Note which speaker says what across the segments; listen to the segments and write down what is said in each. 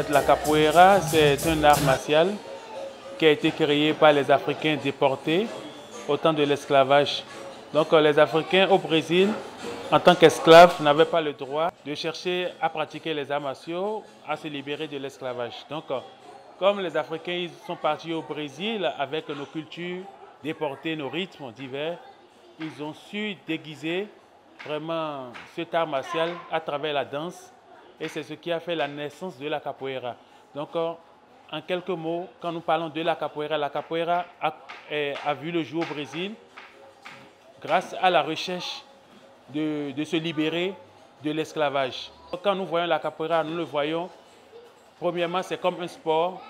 Speaker 1: fait, la capoeira, c'est un art martial qui a été créé par les Africains déportés au temps de l'esclavage. Donc les Africains au Brésil, en tant qu'esclaves, n'avaient pas le droit de chercher à pratiquer les arts martiaux, à se libérer de l'esclavage. Donc comme les Africains ils sont partis au Brésil avec nos cultures déportées, nos rythmes divers, ils ont su déguiser vraiment cet art martial à travers la danse. Et c'est ce qui a fait la naissance de la capoeira. Donc, en quelques mots, quand nous parlons de la capoeira a vu le jour au Brésil grâce à la recherche de se libérer de l'esclavage. Quand nous voyons la capoeira, nous le voyons, premièrement, c'est comme un sport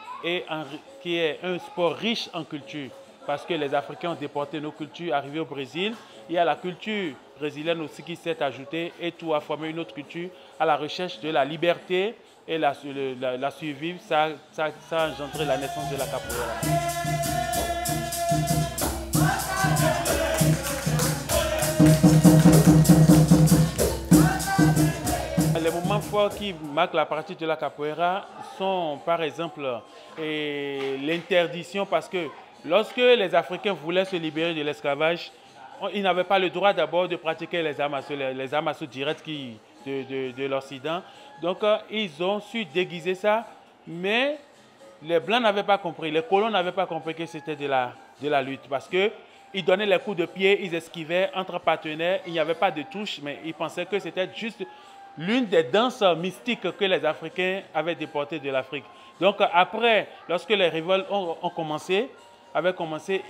Speaker 1: qui est un sport riche en culture. Parce que les Africains ont déporté nos cultures arrivées au Brésil. Il y a la culture brésilienne aussi qui s'est ajoutée et tout a formé une autre culture à la recherche de la liberté et la survivre. Ça a engendré la naissance de la capoeira. Les moments forts qui marquent la pratique de la capoeira sont par exemple l'interdiction parce que lorsque les Africains voulaient se libérer de l'esclavage, ils n'avaient pas le droit d'abord de pratiquer les arts martiaux directs de l'Occident. Donc ils ont su déguiser ça, mais les Blancs n'avaient pas compris, les colons n'avaient pas compris que c'était de la lutte parce qu'ils donnaient les coups de pied, ils esquivaient entre partenaires, il n'y avait pas de touche, mais ils pensaient que c'était juste l'une des danses mystiques que les Africains avaient déportées de l'Afrique. Donc après, lorsque les révoltes ont commencé,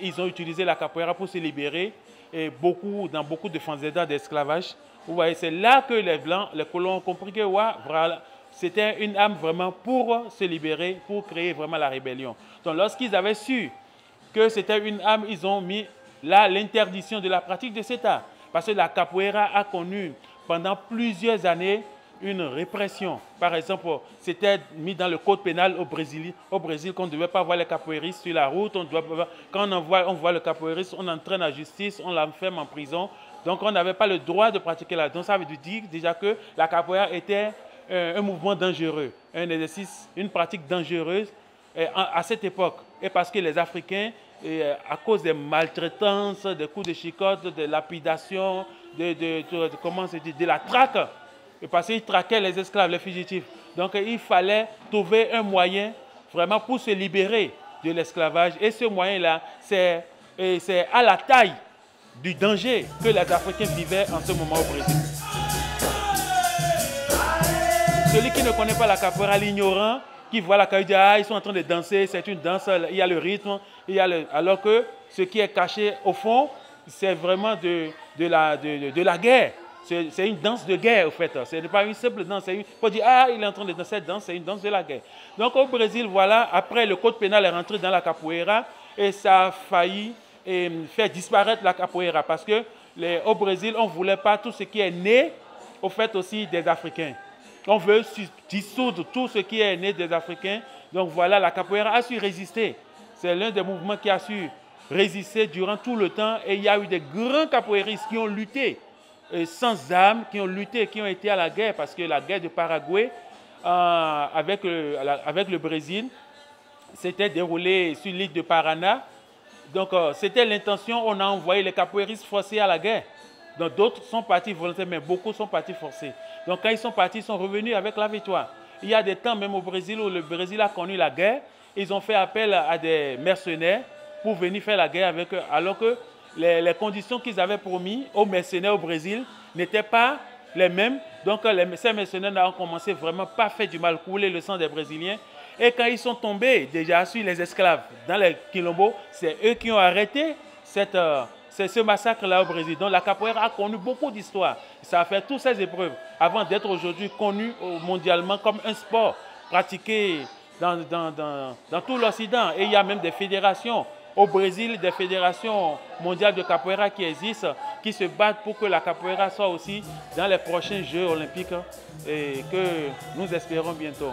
Speaker 1: ils ont utilisé la capoeira pour se libérer et dans beaucoup de fazendas d'esclavage. Vous voyez, c'est là que les Blancs, les colons ont compris que voilà, c'était une arme vraiment pour se libérer, pour créer vraiment la rébellion. Donc lorsqu'ils avaient su que c'était une arme, ils ont mis là l'interdiction de la pratique de cet art. Parce que la capoeira a connu pendant plusieurs années une répression. Par exemple, c'était mis dans le code pénal au Brésil qu'on ne devait pas voir les capoeiristes sur la route. Quand on voit le capoeiriste, on entraîne la justice, on l'enferme en prison. Donc on n'avait pas le droit de pratiquer la danse. Ça veut dire déjà que la capoeira était un mouvement dangereux, un exercice, une pratique dangereuse à cette époque. Et parce que les Africains, à cause des maltraitances, des coups de chicotte, de lapidation, de la traque, parce qu'ils traquaient les esclaves, les fugitifs. Donc il fallait trouver un moyen vraiment pour se libérer de l'esclavage. Et ce moyen-là, c'est à la taille du danger que les Africains vivaient en ce moment au Brésil. Celui qui ne connaît pas la capoeira, l'ignorant, qui voit la capoeira, dit ah, ils sont en train de danser, c'est une danse, il y a le rythme, alors que ce qui est caché au fond, c'est vraiment de la guerre. C'est une danse de guerre, au fait. Ce n'est pas une simple danse. Il faut dire, ah, il est en train de danser cette danse, c'est une danse de la guerre. Donc au Brésil, voilà, après le code pénal est rentré dans la capoeira et ça a failli faire disparaître la capoeira parce que au Brésil, on ne voulait pas tout ce qui est né, au fait aussi des Africains. On veut dissoudre tout ce qui est né des Africains. Donc voilà, la capoeira a su résister. C'est l'un des mouvements qui a su résister durant tout le temps et il y a eu des grands capoeiristes qui ont lutté sans armes, qui ont lutté, qui ont été à la guerre, parce que la guerre de Paraguay avec le Brésil s'était déroulée sur l'île de Paraná. Donc c'était l'intention, on a envoyé les capoeiristes forcés à la guerre. Donc d'autres sont partis volontairement, mais beaucoup sont partis forcés. Donc quand ils sont partis, ils sont revenus avec la victoire. Il y a des temps même au Brésil où le Brésil a connu la guerre, ils ont fait appel à des mercenaires pour venir faire la guerre avec eux, alors que les conditions qu'ils avaient promis aux mercenaires au Brésil n'étaient pas les mêmes. Donc ces mercenaires ont commencé vraiment pas à faire du mal, couler le sang des Brésiliens. Et quand ils sont tombés déjà sur les esclaves dans les quilombos, c'est eux qui ont arrêté ce massacre-là au Brésil. Donc la capoeira a connu beaucoup d'histoires. Ça a fait toutes ces épreuves avant d'être aujourd'hui connu mondialement comme un sport pratiqué dans tout l'Occident. Et il y a même des fédérations au Brésil, des fédérations mondiales de capoeira qui existent, qui se battent pour que la capoeira soit aussi dans les prochains Jeux olympiques et que nous espérons bientôt.